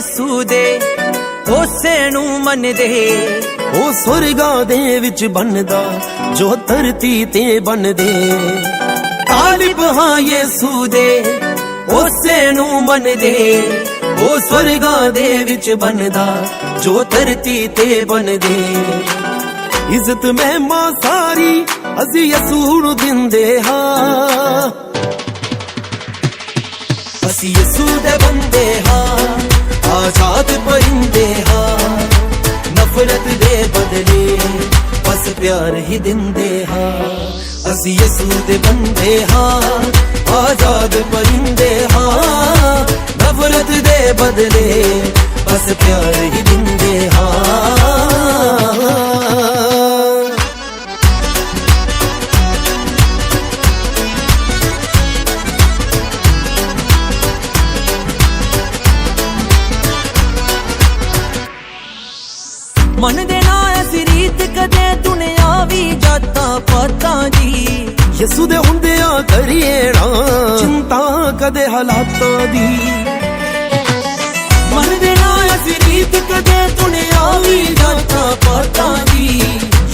ਯਿਸੂ ਦੇ ਉਸੇ ਨੂੰ ਮੰਨਦੇ। ਉਹ ਸੁਰਗਾਂ ਦੇ ਵਿੱਚ ਬਣਦਾ ਜੋ ਧਰਤੀ ਤੇ ਬਣਦੇ। ਤਾਲਿਬ ਹਾਂ ਯਿਸੂ ਦੇ ਉਸੇ ਨੂੰ ਮੰਨਦੇ। ਉਹ ਸੁਰਗਾਂ ਦੇ ਵਿੱਚ ਬਣਦਾ ਜੋ ਧਰਤੀ ਤੇ ਬਣਦੇ। ਇੱਜ਼ਤ ਮਹਿਮਾ ਸਾਰੀ ਅਸੀਂ ਯਿਸੂ ਨੂੰ ਦਿੰਦੇ ਹਾਂ। ਅਸੀਂ ਯਿਸੂ ਦੇ ਬੰਦੇ ਹਾਂ, ਆਜ਼ਾਦ ਪਰਿੰਦੇ ਹਾਂ। ਨਫ਼ਰਤ ਦੇ ਬਦਲੇ ਬਸ ਪਿਆਰ ਹੀ ਦਿੰਦੇ ਹਾਂ। ਅਸੀਂ ਯਿਸੂ ਦੇ ਬੰਦੇ ਹਾਂ, ਆਜ਼ਾਦ ਪਰਿੰਦੇ ਹਾਂ। ਨਫ਼ਰਤ ਦੇ ਬਦਲੇ ਬਸ ਪਿਆਰ ਹੀ ਦਿੰਦੇ ਹਾਂ। ਮੰਨਦੇ ਨਾ ਐਸੀ ਰੀਤ ਕਦੇ ਦੁਨਿਆਵੀ ਜਾਤਾਂ ਪਾਤਾਂ ਦੀ। ਯਿਸੂ ਦੇ ਹੁੰਦਿਆਂ ਕਰੀਏ ਨਾ ਚਿੰਤਾ ਕਦੇ ਹਾਲਾਤਾਂ ਦੀ। ਮੰਨਦੇ ਨਾ ਐਸੀ ਰੀਤ ਕਦੇ ਦੁਨਿਆਵੀ ਜਾਤਾਂ ਪਾਤਾਂ ਦੀ।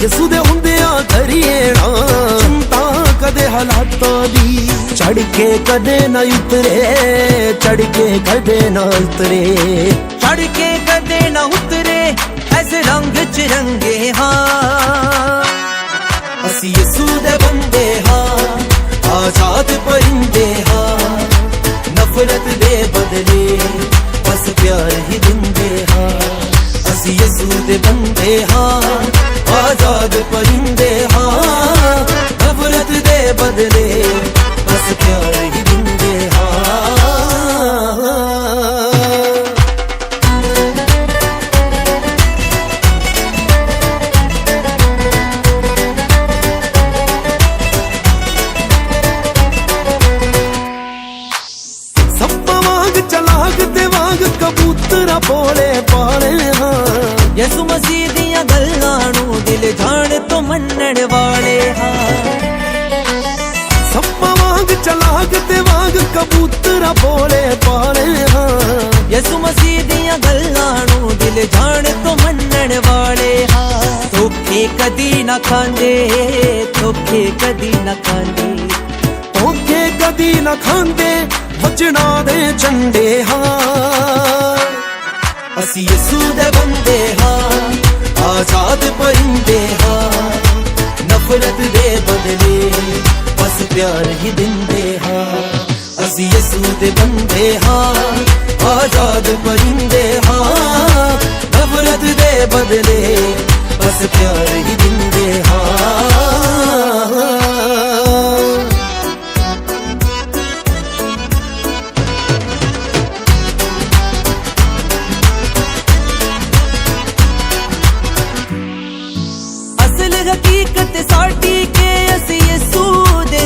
ਯਿਸੂ ਦੇ ਹੁੰਦਿਆਂ ਕਰੀਏ ਨਾ ਚਿੰਤਾ ਕਦੇ ਹਾਲਾਤਾਂ ਦੀ। ਚੜ ਕੇ ਕਦੇ ਨਾ ਉਤਰੇ, ਚੜ ਕੇ ਕਦੇ ਨਾ ਉਤਰੇ। ਚੜ ਕੇ ਕਦੇ ਨਾ ਉਤਰੇ ਐਸ ਰੰਗ ਚ ਰੰਗੇ ਹਾਂ। ਅਸੀਂ ਯਿਸੂ ਦੇ ਬੰਦੇ ਹਾਂ, ਆਜ਼ਾਦ ਪਰਿੰਦੇ ਹਾਂ। ਨਫ਼ਰਤ ਦੇ ਬਦਲੇ ਬਸ ਪਿਆਰ ਹੀ ਦਿੰਦੇ ਹਾਂ। ਅਸੀਂ ਯਿਸੂ ਦੇ ਬੰਦੇ ਹਾਂ, ਆਜ਼ਾਦ ਪਰਿੰਦੇ ਹਾਂ। ਨਫ਼ਰਤ ਦੇ ਬਦਲੇ ਬਸ ਪਿਆਰ ਹੀ ਦਿੰਦੇ ਹਾਂ। ਕਬੂਤਰਾਂ ਭੋਲੇ ਪਾਲੇ ਹਾਂ। ਯਿਸੂ ਮਸੀਹ ਦੀਆਂ ਗੱਲਾਂ ਨੂੰ ਦਿਲ ਜਾਣ ਤੋਂ ਮੰਨਣ ਵਾਲੇ ਹਾਂ। ਸੱਪਾਂ ਵਾਂਗ ਚਲਾਕ ਤੇ ਵਾਂਗ ਕਬੂਤਰਾਂ ਭੋਲੇ ਪਾਲੇ ਹਾਂ। ਯਿਸੂ ਮਸੀਹ ਦੀਆਂ ਗੱਲਾਂ ਨੂੰ ਦਿਲ ਜਾਣ ਤੋਂ ਮੰਨਣ ਵਾਲੇ ਹਾਂ। ਧੋਖੇ ਕਦੀ ਨਾ ਖਾਂਦੇ, ਧੋਖੇ ਕਦੀ ਨਾ ਖਾਂਦੇ। ਧੋਖੇ ਕਦੀ ਨਾ ਖਾਂਦੇ, ਵਚਨਾਂ ਦੇ ਝੰਡੇ ਹਾਂ। ਅਸੀਂ ਯਿਸੂ ਦੇ ਬੰਦੇ ਹਾਂ, ਆਜ਼ਾਦ ਪਰਿੰਦੇ ਹਾਂ। ਨਫ਼ਰਤ ਦੇ ਬਦਲੇ ਬਸ ਪਿਆਰ ਹੀ ਦਿੰਦੇ ਹਾਂ। ਅਸੀਂ ਯਿਸੂ ਦੇ ਬੰਦੇ ਹਾਂ, ਆਜ਼ਾਦ ਪਰਿੰਦੇ ਹਾਂ। ਨਫ਼ਰਤ ਦੇ ਬਦਲੇ ਬਸ ਪਿਆਰ ਹੀ ਦਿੰਦੇ ਹਾਂ। ਹਕੀਕਤ ਸਾਡੀ ਕੇ ਅਸੀਂ ਯਿਸੂ ਦੇ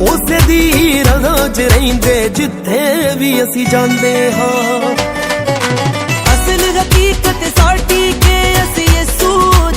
ਉਸੇ ਦੀ ਰਜ਼ਾ ਚ ਰਹਿੰਦੇ ਜਿੱਥੇ ਵੀ ਅਸੀਂ ਜਾਂਦੇ ਹਾਂ। ਅਸਲ ਹਕੀਕਤ ਸਾਡੀ ਕੇ ਅਸੀਂ ਯਿਸੂ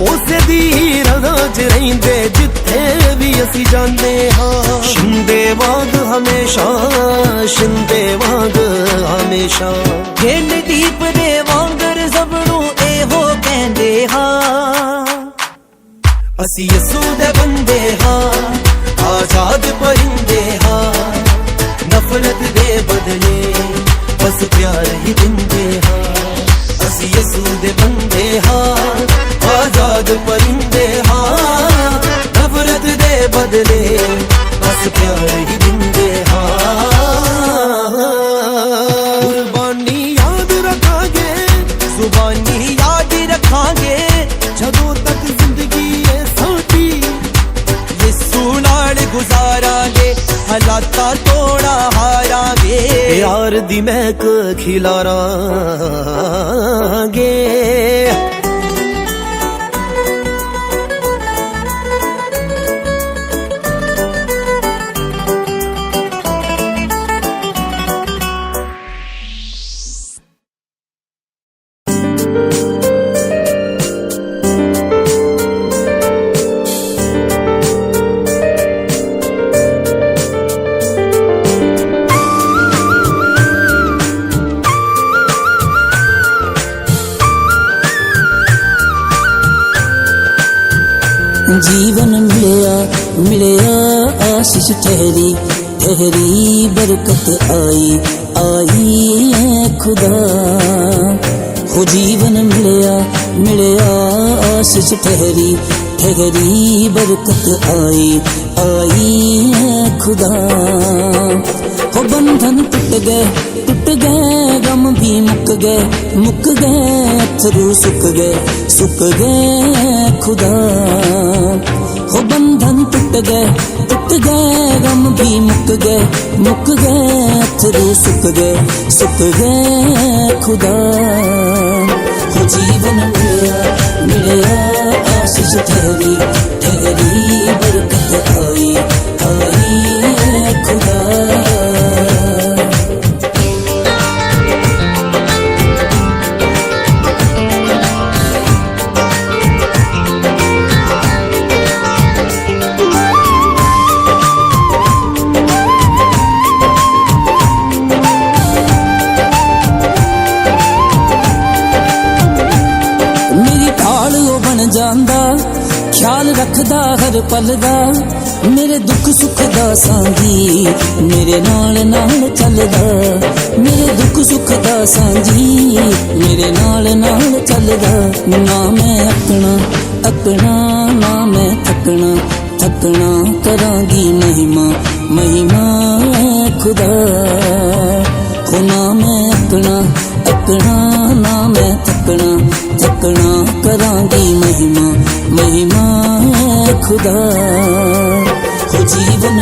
ਉਸੇ ਦੀ ਰਜ਼ਾ ਚ ਰਹਿੰਦੇ ਜਿੱਥੇ ਵੀ ਅਸੀਂ ਜਾਂਦੇ ਹਾਂ। ਸ਼ਿੰਦੇ ਵਾਂਗ ਹਮੇਸ਼ਾ, ਸ਼ਿੰਦੇ ਵਾਂਗ ਹਮੇਸ਼ਾ। ਗਿੰਨ ਦੀਪ ਦੇ ਵਾਂਗਰ ਸਭ ਨੂੰ ਇਹੋ ਕਹਿੰਦੇ ਹਾਂ। ਅਸੀਂ ਯਿਸੂ ਦੇ ਬੰਦੇ ਹਾਂ, ਆਜ਼ਾਦ ਪਰਿੰਦੇ ਹਾਂ। ਨਫ਼ਰਤ ਦੇ ਬਦਲੇ ਬਸ ਪਿਆਰ ਹੀ ਦਿੰਦੇ ਹਾਂ। ਅਸੀਂ ਯਿਸੂ ਦੇ ਬੰਦੇ ਹਾਂ, ਆਜ਼ਾਦ ਪਰਿੰਦੇ ਹਾਂ। ਨਫ਼ਰਤ ਦੇ ਬਦਲੇ ਬਸ ਪਿਆਰ ਹੀ ਦਿੰਦੇ ਹਾਂ। ਕੁਰਬਾਨੀ ਯਾਦ ਰੱਖਾਂਗੇ, ਜ਼ੁਬਾਨੀ ਯਾਦ ਰੱਖਾਂਗੇ। ਜਦੋਂ ਤੱਕ ਜ਼ਿੰਦਗੀ ਹੈ ਸਾਡੀ ਯਿਸੂ ਨਾਲ ਗੁਜ਼ਾਰਾਂਗੇ, ਹਾਲਾਤਾਂ ਤੋੜਾ ਹਾਰਾਂਗੇ। ਪਿਆਰ ਦੀ ਮਹਿਕ ਖਿਲਾਰਾਂਗੇ। जीवन मिलया मिलया आशीष ठहरी ठहरी बरकत आई आई है खुदा हो जीवन मिलया मिलया आशीष ठहरी ठहरी बरकत आई आई है खुदा हो बंधन टूट गए गम भी मुक गए अथरू सुख गए खुदा हो बंधन टूट गए गम भी मुक गए अथरू सुख गए खुदा हो जीवन मिलया आशीष ठहरी ठहरी बरकत आई आई है खुदा। ਜਾਂਦਾ ख्याल रखदा हर पल दा मेरे दुख सुख दा सांझी मेरे नाल चलदा मेरे दुख सुख दा सांझी मेरे नाल चलदा ना मैं अपना ना मैं थकना करांगी महिमा खुदा हो ना मैं अपना ना मैं थकना करांगी महिमा खुदा हो जीवन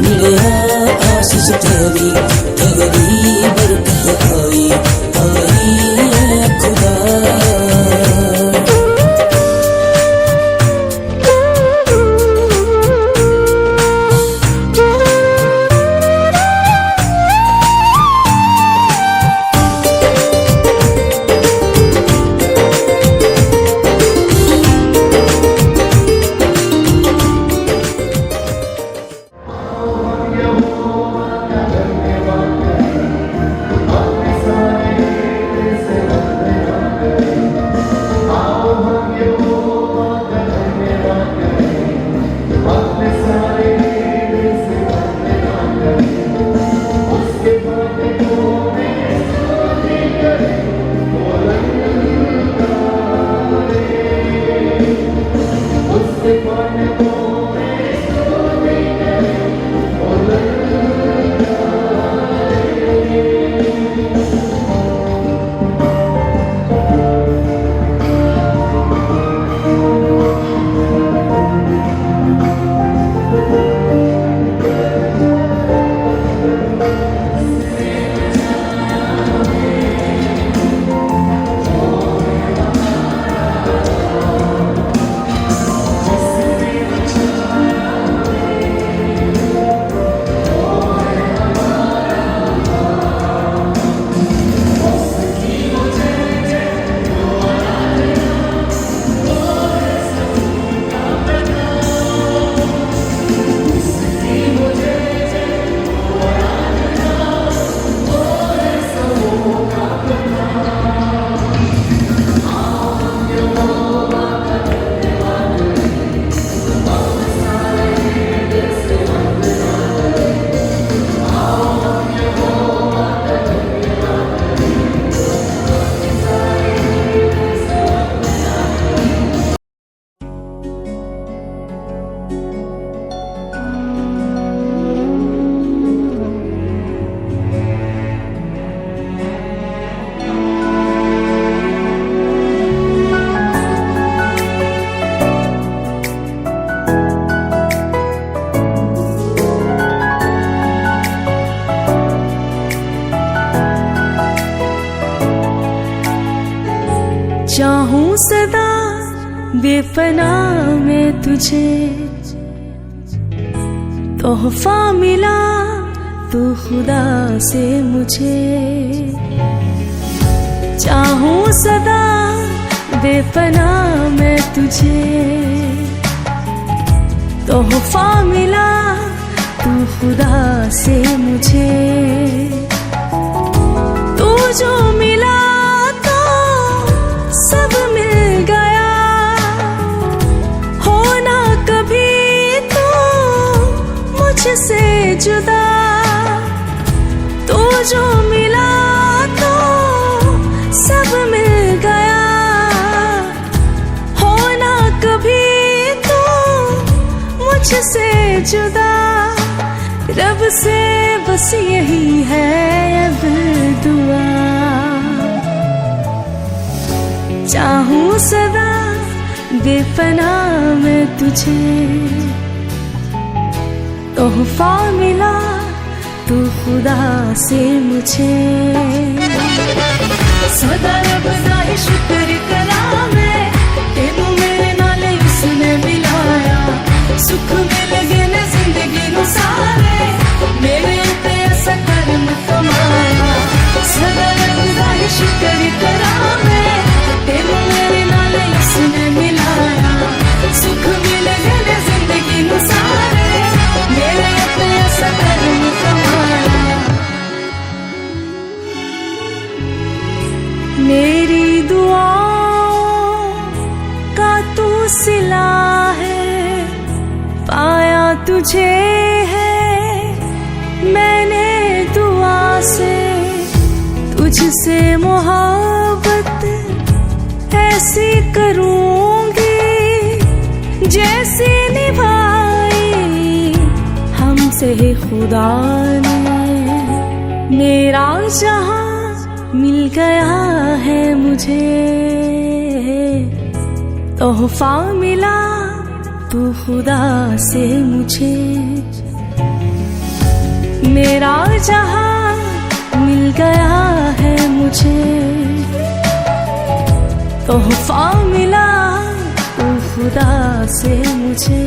मिलया आशीष ठहरी बरकत आई आई है खुदा। चाहूं सदा बेपना में तुझे तोहफा मिला तो खुदा से मुझे चाहूं सदा बेपना में तुझे तोहफा मिला तो खुदा से मुझे तू जो मिला सब मिल गया हो जुदा, रब से बस यही है अब दुआ। चाहूं सदा बेपनाह मैं तुझे, तोहफा मिला तू खुदा से मुझे। सदा रब दा ही शुक्र करा मैं, तेनू मेरे नाल उसने मिलाया। सुख मिल गए ने जिंदगी नू सारे, मेरे उत्ते ऐसा करम कमाया। सदा रब दा ही शुक्र करा मैं, तेनू मेरे नाल उसने मिलाया। सुख मिल गए ने जिंदगी नू सारे, मेरे उत्ते ऐसा करम कमाया। मेरी दुआओं का तू सिला है, पाया तुझे है मैंने दुआ से। तुझसे मोहब्बत ऐसी करूंगी जैसी निभाई हमसे खुदा ने। मेरा जहां मिल गया है मुझे, तोहफा मिला तू खुदा से मुझे। मेरा जहां मिल गया है मुझे, तोहफा मिला तू खुदा से मुझे।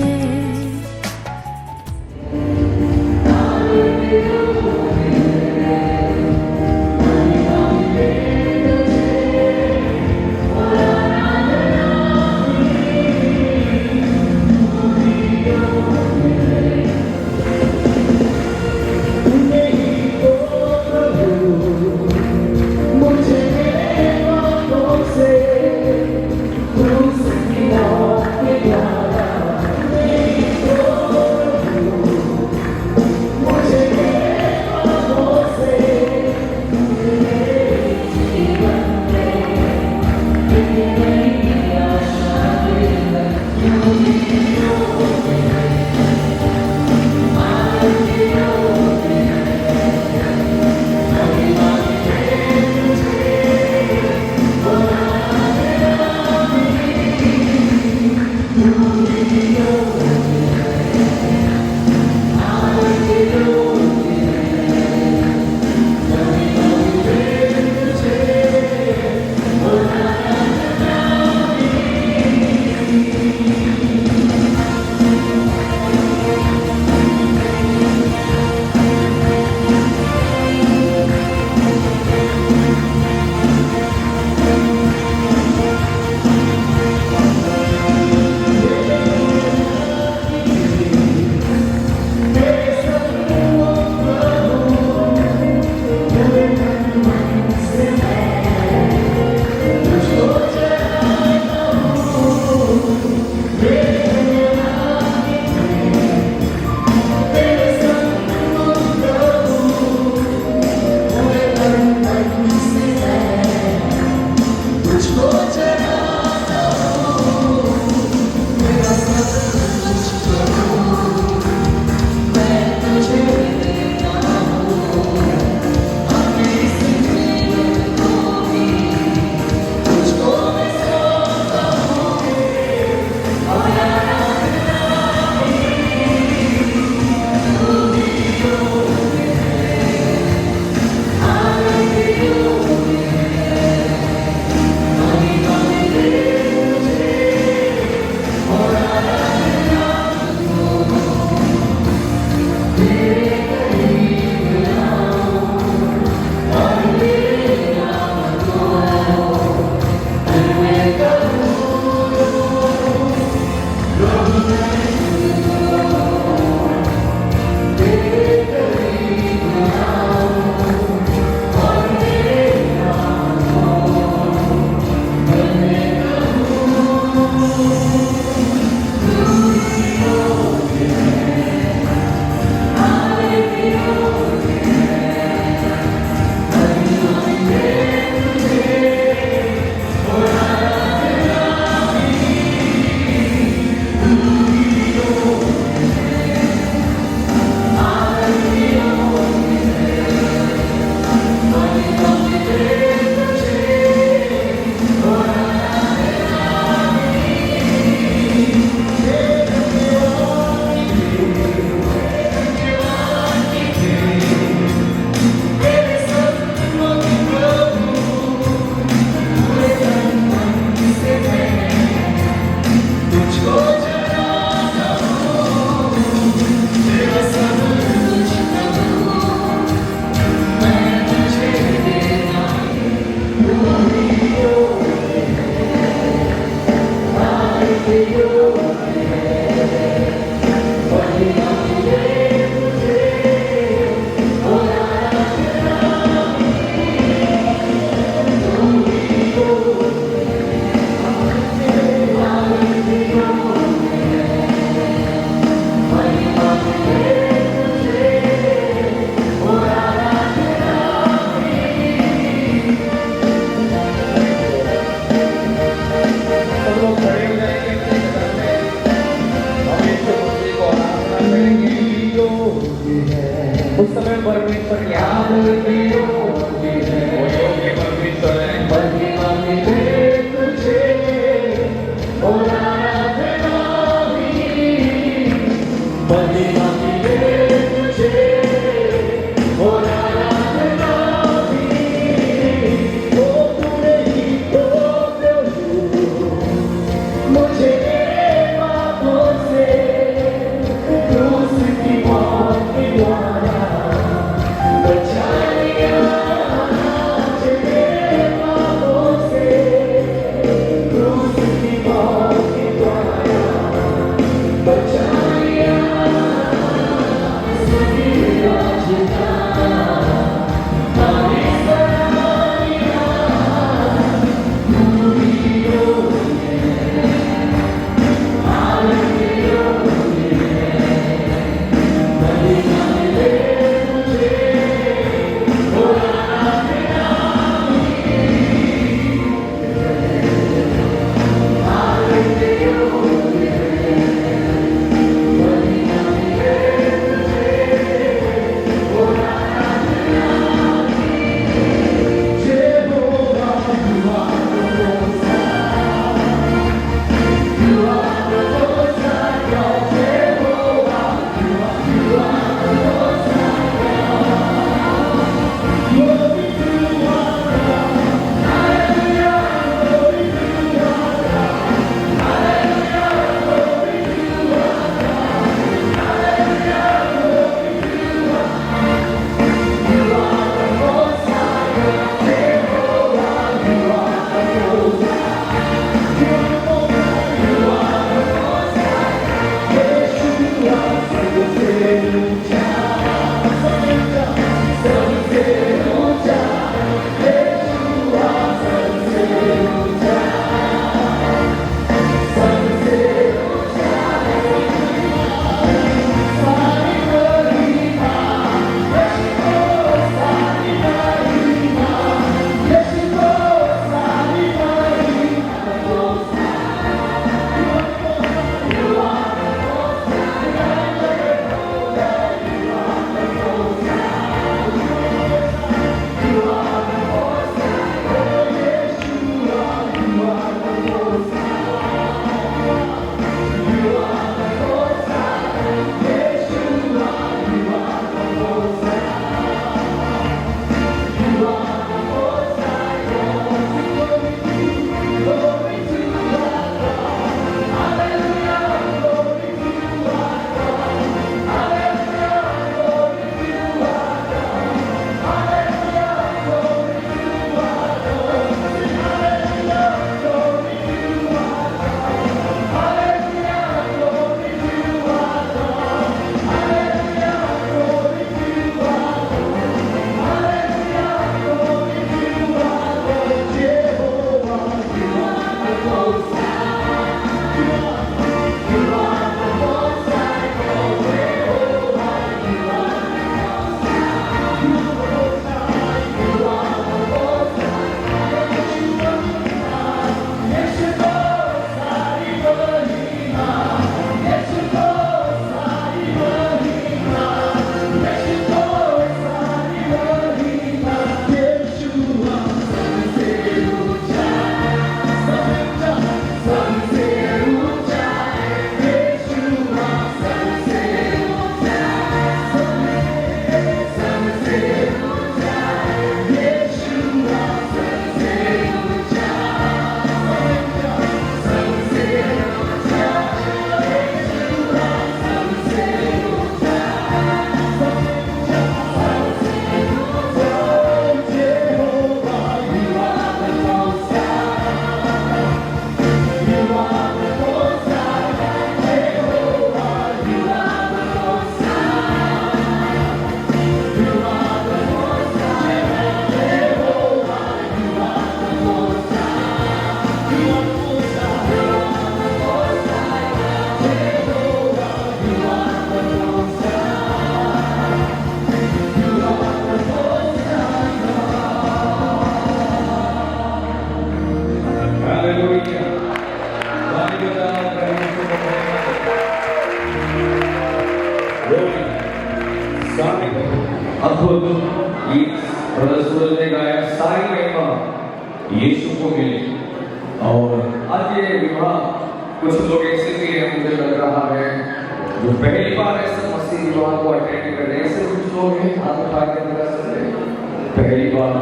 यीशु को मिले। और आज ये विवाह कुछ लोग ऐसे भी हैं, मुझे लग रहा है, जो पहली बार ऐसे मसीह विवाह को अटेंड कर रहे हैं। ऐसे कुछ लोग हैं, हाथ उठा के बता सकते हैं पहली बार।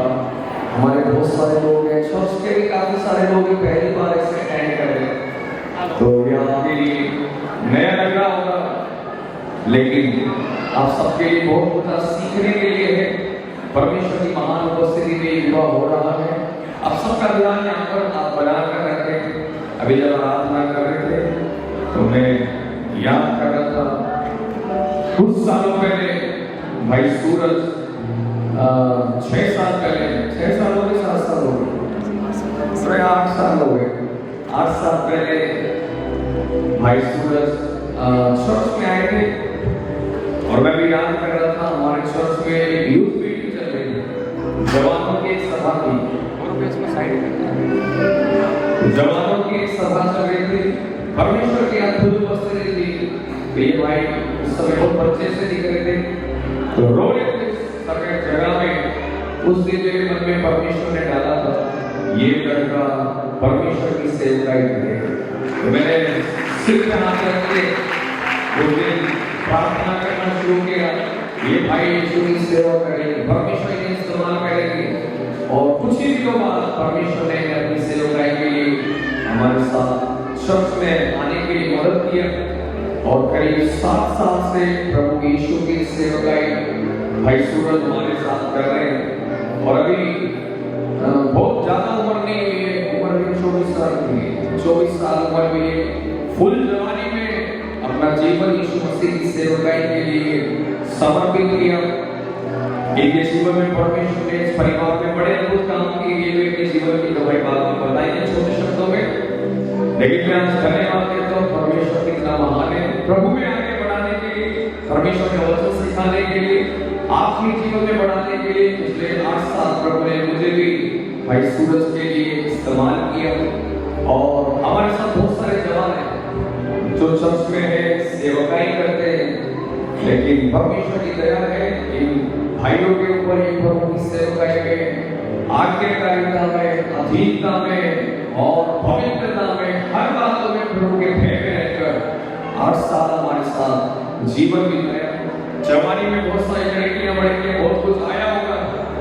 हमारे बहुत सारे लोग हैं, चर्च के भी काफी सारे लोग हैं पहली बार ऐसे अटेंड कर रहे हैं। तो ये आपके लिए नया लग रहा होगा, लेकिन आप सबके लिए बहुत कुछ सीखने के लिए है। परमेश्वर की महान उपस्थिति में विवाह हो रहा है। आप सबका ध्यान यहाँ पर आप बना कर रखें। अभी जब आराधना कर रहे थे तो मैं याद कर रहा था, कुछ सालों पहले भाई सूरज 6 साल पहले, 6 साल हो गए, 7 साल हो गए, 8 साल हो गए, 8 साल पहले भाई सूरज चर्च में आए थे। और मैं भी याद कर रहा था, हमारे चर्च में एक यूथ मीटिंग चल रही थी, जवानों की एक सभा थी, जवानों की एक सभा चल रही थी। परमेश्वर की अद्भुत उपस्थिति थी। ये भाई उस समय बहुत बच्चे से दिख रहे थे, तो रो रहे थे समय जगह में। उस दिन मेरे मन में परमेश्वर ने डाला था, ये लड़का परमेश्वर की सेवकाई करेगा। तो मैंने सिर पे हाथ रख के उस दिन प्रार्थना करना शुरू किया, ये भाई यीशु की सेवा करेंगे, परमेश्वर इन्हें इस्तेमाल करेंगे। और कुछ ही दिनों बाद परमेश्वर ने अपनी सेवकाई के लिए हमारे साथ चर्च में आने के लिए मदद किया। और करीब 7 साल से प्रभु यीशु की सेवकाई भाई सूरज हमारे साथ कर रहे हैं। और अभी बहुत ज्यादा उम्र नहीं हुई है, उम्र भी 24 साल की है, 24 साल उम्र हुई है। फुल जवानी में अपना जीवन यीशु मसीह की सेवकाई के लिए समर्पित किया। इनके जीवन में परमेश्वर ने इस परिवार में बड़े अद्भुत काम किए। ये इनके जीवन की दवाई बात में बताएंगे छोटे शब्दों में, लेकिन मैं आज धन्यवाद देता हूँ परमेश्वर कितना महान है। प्रभु में आगे बढ़ाने के लिए, परमेश्वर का वचन सिखाने के लिए, आपके जीवन में बढ़ाने के लिए पिछले 8 साल प्रभु ने मुझे भी भाई सूरज के लिए इस्तेमाल किया। और हमारे साथ बहुत सारे जवान हैं जो चर्च में है, सेवकाई करते हैं, लेकिन परमेश्वर की दया है इन भाइयों के ऊपर, ये प्रभु की सेवकाई में, आज्ञाकारिता में, अधीनता में और पवित्रता में, हर बातों में प्रभु के भय में रहकर 8 साल हमारे साथ जीवन बिताया। जवानी में बहुत सारी लड़कियां बड़कियां बहुत कुछ आया होगा,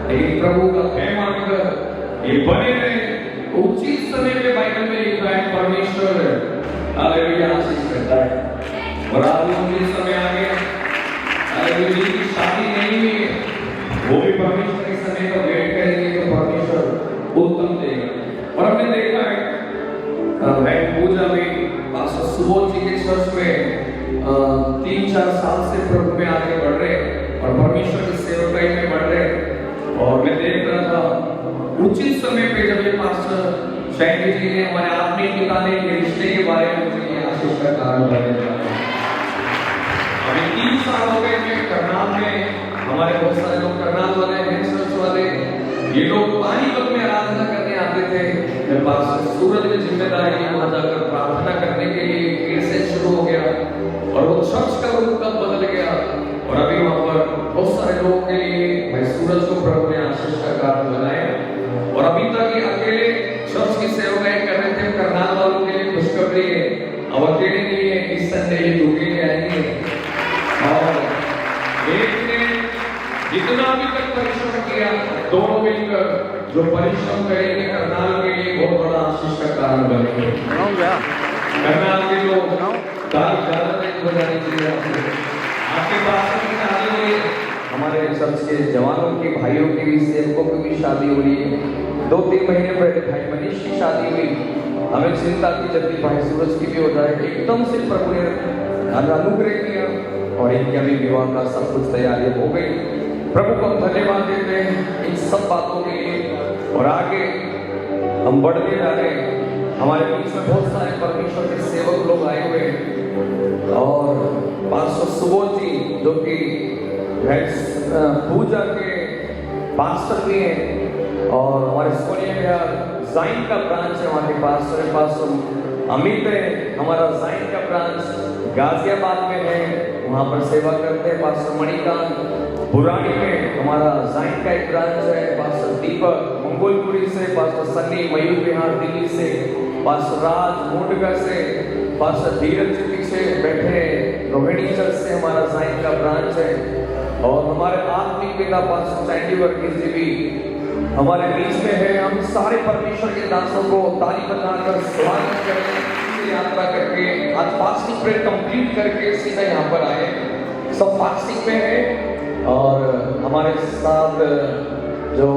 लेकिन प्रभु का भय मानकर ये बने रहे। उचित समय में बाइबल में लिखा है परमेश्वर हालेलुया आशीष करता है। और आज उनके समय आ गया, जिनकी शादी नहीं हुई है वो भी परमेश्वर के समय का वेट करेंगे तो परमेश्वर उत्तम देगा। और हमने देखा है पूजा में पास्टर सुबोध जी के चर्च में 3-4 साल से प्रभु में आगे बढ़ रहे और परमेश्वर की सेवकाई में बढ़ रहे। और मैं देख रहा था उचित समय पे जब ये पास्टर शैली जी ने हमारे आत्मिक पिता ने रिश्ते के बारे में मुझे आशीष का कारण बने। अभी 3 साल हो गए मैं करनाल में, हमारे बहुत सारे लोग करनाल वाले हैं, चर्च वाले, ये लोग पानीपत में आराधना करने आते थे। मेरे पास सूरज में जिम्मेदारी वहां जाकर प्रार्थना करने के लिए फिर से शुरू हो गया। और वो चर्च का रूप कब बदल गया। और अभी वहां पर बहुत सारे लोगों के लिए भाई सूरज को प्रभु ने आशीष का कारण बनाया। और अभी तक ये अकेले चर्च की सेवाएं कर रहे थे। करनाल वालों के लिए खुशखबरी है, अब अकेले नहीं है, इस संडे ये दूसरे आएंगे। और एक ने जितना अभी तक परिश्रम किया, दोनों मिलकर जो परिश्रम करेंगे करनाल के लिए बहुत बड़ा आशीष का कारण बनेंगे। करनाल के लोग ताली ज्यादा नहीं बजाने चाहिए आपके पास की शादी हुई है, हमारे चर्च के जवानों के भाइयों की भी, सेवकों की भी शादी हुई है। 2-3 महीने पहले भाई मनीष की शादी हुई। हमें चिंता थी जल्दी भाई सूरज की भी हो जाए, एकदम से प्रभु ने अनुग्रह किया और इनकी अभी विवाह का सब कुछ तैयारी हो गई। प्रभु को धन्यवाद देते हैं इन सब बातों के लिए। और आगे हम बढ़ते जा रहे हैं। हमारे बीच में बहुत सारे परमेश्वर के सेवक लोग आए हुए हैं। और पास्टर सुबोध जी जो कि पूजा के पास्टर भी हैं, और हमारे सोनिया बिहार जाइन का ब्रांच है, वहाँ के पास्टर अमित है, हमारा जाइन का ब्रांच गाजियाबाद में है, वहाँ पर सेवा करते हैं पास्टर मणिकांत। बुराड़ी में हमारा जाइन का एक ब्रांच है, पास्टर दीपक मंगोलपुरी से, पास्टर सन्नी मयूर बिहार दिल्ली से, पास्टर राज मोडगा से, पास्टर धीरज चिट्टी से बैठे रोहिणी चर्च से हमारा जाइन का ब्रांच है। और हमारे आत्मिक पिता पास्टर सैंडी वर्गीस जी भी हमारे बीच में है। हम सारे परमेश्वर के दासों को ताली बजाकर स्वागत करते हैं। यात्रा करके आज फास्टिंग प्रेयर कंप्लीट करके सीधा यहाँ पर आए, सब फास्टिंग में है। और हमारे साथ जो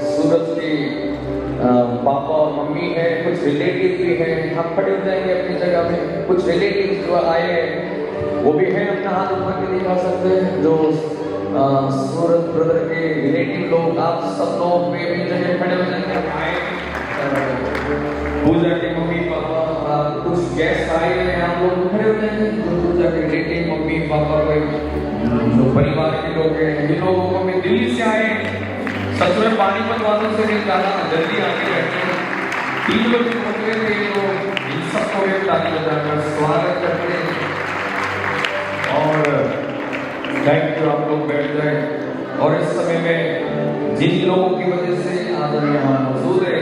सूरज की पापा और मम्मी है, कुछ रिलेटिव भी हैं, हम खड़े हो जाएंगे अपनी जगह में। कुछ रिलेटिव जो आए हैं वो भी हैं, अपना हाथ उठा के दिखा सकते हैं। जो सूरज ब्रदर के रिलेटिव लोग, आप सब लोग भी अपनी जगह खड़े हो जाएंगे। पूजा के मम्मी पापा, कुछ गेस्ट आए हैं, आप लोग खड़े हो जाएंगे। जो पूजा के रिलेटिव मम्मी पापा के जो परिवार के लोग हैं, इन लोगों को मैं दिल्ली से आए, सच में पानीपत वालों से निकाला, जल्दी आके बैठे 3 बजे पहुंचे थे। तो इन सबको एक ताली बजाकर स्वागत करते हैं। और थैंक यू, आप लोग बैठ जाए। और इस समय में जिन लोगों की वजह से आज हम यहाँ मौजूद है,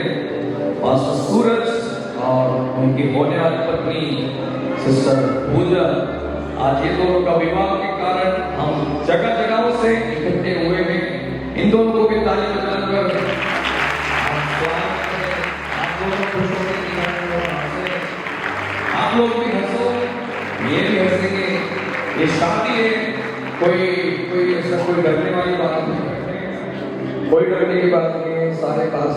पास्टर सूरज और उनकी होने वाली पत्नी सिस्टर पूजा, आज ये दोनों का विवाह के कारण हम जगह जगहों से इकट्ठे हुए हैं। इन दोनों को भी ताली बजाकर आप लोग भी हंसो, ये भी हंसेंगे। ये शादी है, कोई ऐसा कोई डरने वाली बात नहीं, कोई डरने की बात नहीं है। सारे पास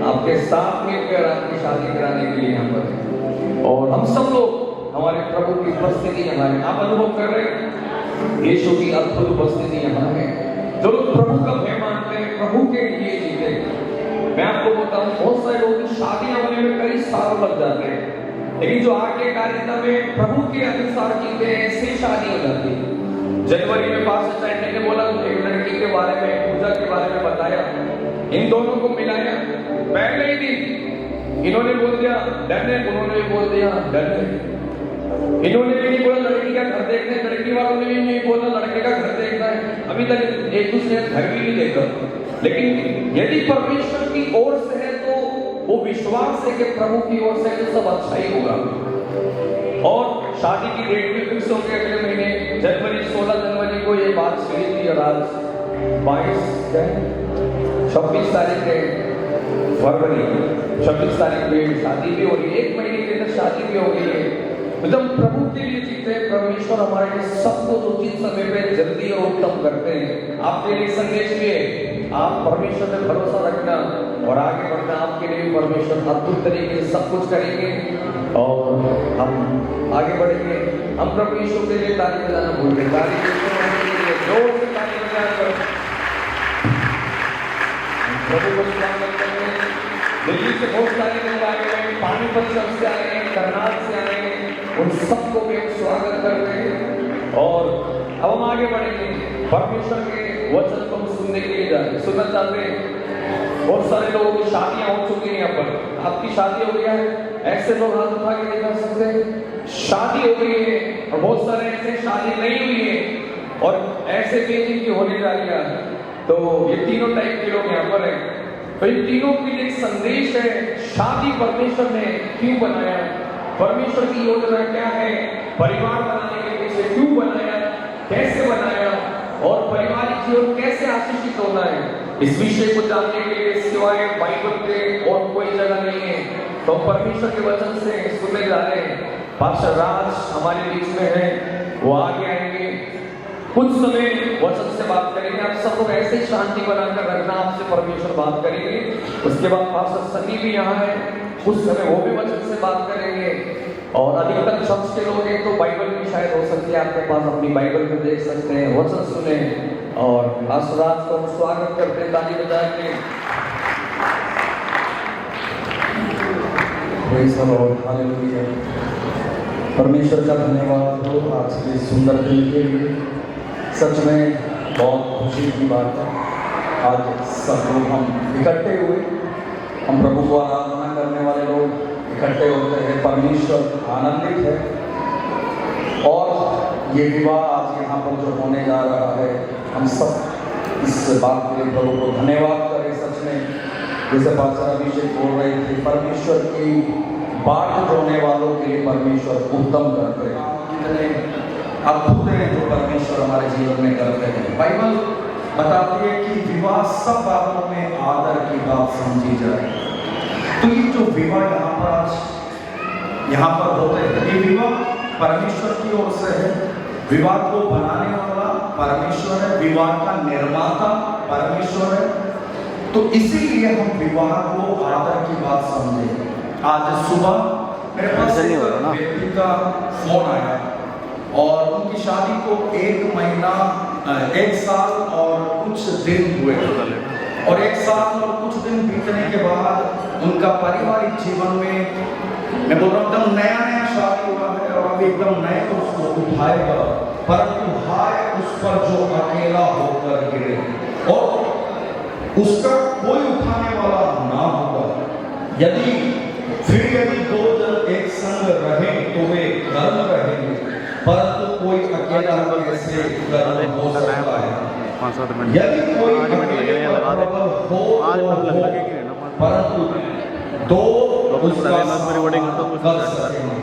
आपके साथ मिलकर आपकी शादी कराने के लिए यहाँ पर, और हम सब लोग हमारे प्रभु की उपस्थिति यहाँ है। आप अनुभव कर रहे हैं यीशु की अद्भुत उपस्थिति यहाँ है। जो लोग प्रभु का भय मानते हैं, प्रभु के लिए जीते हैं। मैं आपको बताऊं, बहुत सारे लोगों की शादियां होने में कई साल लग जाते हैं, लेकिन जो आगे कार्यक्रम में प्रभु के अनुसार जीते हैं, ऐसी शादी हो जाती है। जनवरी में पास्टर सैंडी ने बोला, एक लड़की के बारे में, पूजा के बारे में बताया, इन दोनों को मिलाया। पहले ही दिन इन्होंने बोल दिया डन है, उन्होंने भी बोल दिया डन है। इन्होंने भी नहीं बोला लड़की का घर देखना है, लड़की वालों ने भी नहीं बोला लड़के का घर देखना है। अभी तक एक दूसरे का घर भी नहीं देखा। लेकिन यदि परमेश्वर की ओर से है तो वो विश्वास है कि प्रभु की ओर से तो सब अच्छा ही होगा। और शादी की डेट भी फिक्स हो गई अगले महीने जनवरी, 16 जनवरी को ये बात सुनी थी। और आज 26 तारीख है फरवरी, 26 तारीख में शादी भी हो रही है। 1 महीने के अंदर शादी भी हो गई है। तो जब प्रभु के लिए जीते, परमेश्वर हमारे लिए सब कुछ उचित समय पे जल्दी और उत्तम करते हैं। आपके लिए संदेश भी है, आप परमेश्वर पे भरोसा रखना और आगे बढ़ना। आपके लिए परमेश्वर अद्भुत तरीके से सब कुछ करेंगे और हम आगे बढ़ेंगे। हम प्रभु यीशु के लिए ताली बजाना भूल गए। ताली जोर से ताली बजाकर प्रभु को स्वागत करते हैं। दिल्ली से बहुत सारे लोग आए हैं, पानीपत से आए हैं, करनाल से आए हैं, उन सबको भी हम स्वागत करते हैं। और अब हम आगे बढ़ेंगे, परमेश्वर के वचन को हम सुनने के लिए सुनना चाहते हैं। बहुत सारे लोगों की शादियां हो चुकी हैं यहाँ पर। आपकी शादी हो गया है, ऐसे लोग हाथ उठा के दिखा सकते हैं। शादी हो गई है, और बहुत सारे ऐसे शादी नहीं हुई है और ऐसे भी जिनकी होने जा रही है। तो ये तीनों टाइप के लोग यहाँ पर हैं। तो इन तीनों के लिए एक संदेश है, शादी परमेश्वर ने क्यों बनाया, परमेश्वर की योजना क्या है, परिवार बनाने के पीछे क्यों बनाया, कैसे बनाया, और पारिवारिक जीवन कैसे आशीषित होना है। इस विषय को जानने के लिए सिवाय बाइबल के और कोई जगह नहीं है। तो परमेश्वर के वचन से सुनने जा रहे हैं। पास्टर राज हमारे बीच में है, वो आगे आएंगे, कुछ समय वचन से बात करेंगे। आप सब लोग ऐसे ही शांति बनाकर रखना, आपसे परमेश्वर बात करेंगे। उसके बाद पास्टर सनी भी यहाँ है, कुछ समय वो भी वचन से बात करेंगे। और अधिकतर शख्स के लोग हैं तो बाइबल भी शायद हो सकती है आपके पास, अपनी बाइबल में देख सकते हैं, वचन सुने। और पास्टर राज को हम स्वागत करते हैं ताली बजा के। Praise the Lord, hallelujah. परमेश्वर का धन्यवाद हो आज के सुंदर दिन के लिए। सच में बहुत खुशी की बात है, आज सब लोग हम इकट्ठे हुए, हम प्रभु को आराधना करने वाले लोग इकट्ठे होते हैं। परमेश्वर आनंदित है और ये विवाह आज यहाँ पर जो होने जा रहा है हम सब इस बात के लिए प्रभु को धन्यवाद करें। सच में जैसे पास्टर अभिषेक बोल रहे थे, परमेश्वर की बाट जोड़ने वालों के लिए परमेश्वर उत्तम करते हैं। कितने अद्भुत है जो परमेश्वर हमारे जीवन में करते हैं। बाइबल बताती है कि विवाह सब बातों में आदर की बात समझी जाए। तो ये जो विवाह यहाँ पर होते हैं, ये विवाह परमेश्वर की ओर से है। विवाह को बनाने वाला परमेश्वर है, विवाह का निर्माता परमेश्वर है। तो इसीलिए हम विवाह को आदर की बात समझे। आज सुबह मेरे पास एक व्यक्ति का फोन आया और उनकी शादी को 1 महीना 1 साल और कुछ दिन हुए, और 1 साल और कुछ दिन बीतने के बाद उनका पारिवारिक जीवन में, मैं बोल रहा हूँ एकदम नया नया शादी हुआ है और अभी एकदम नए उसको उठाएगा, परंतु हाय उस पर जो अकेला होकर गिरे और उसका कोई उठाने वाला ना होगा। यदि 2 जन एक संग रहे तो वे गर्म रहेंगे, परंतु कोई अकेला कैसे गर्म हो सकता है। यदि कोई अकेले पर प्रबल हो परंतु 2 उसका कर सकेंगे।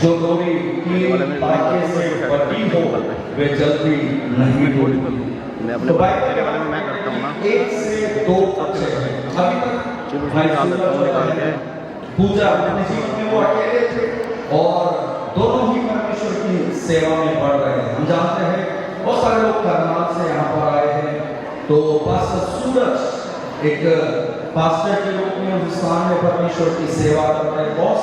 जो डोरी 3 ताके से बटी हो वे जल्दी नहीं टूटती। तो बाइबल के बारे में मैं करता हूँ ना, 1 से 2 अच्छे हैं। अभी तक पूजा अपने जीवन में वो अकेले थे और दोनों ही परमेश्वर की सेवा में बढ़ रहे हैं। हम जानते हैं बहुत सारे लोग करनाल से यहाँ पर आए हैं। तो पास्टर सूरज एक पास्टर के रूप में उस स्थान में परमेश्वर की सेवा कर रहे हैं। बहुत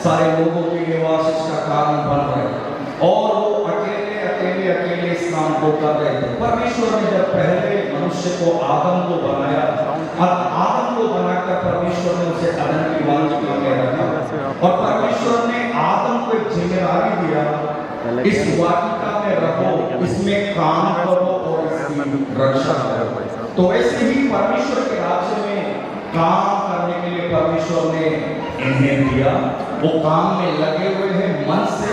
सारे लोगों के लिए आशीष का कारण बन रहे हैं और वो अकेले इस काम को कर रहे थे। परमेश्वर ने जब पहले मनुष्य को आदम को बनाया और आदम को बनाकर परमेश्वर ने उसे अदन की वांछा में रखा और परमेश्वर ने आदम को एक जिम्मेदारी दिया, इस वाटिका में रहो, इसमें काम करो और इसकी रक्षा करो। तो ऐसे ही परमेश्वर के राज्य में काम करने के लिए परमेश्वर ने इन्हें दिया। वो काम में लगे हुए हैं मन से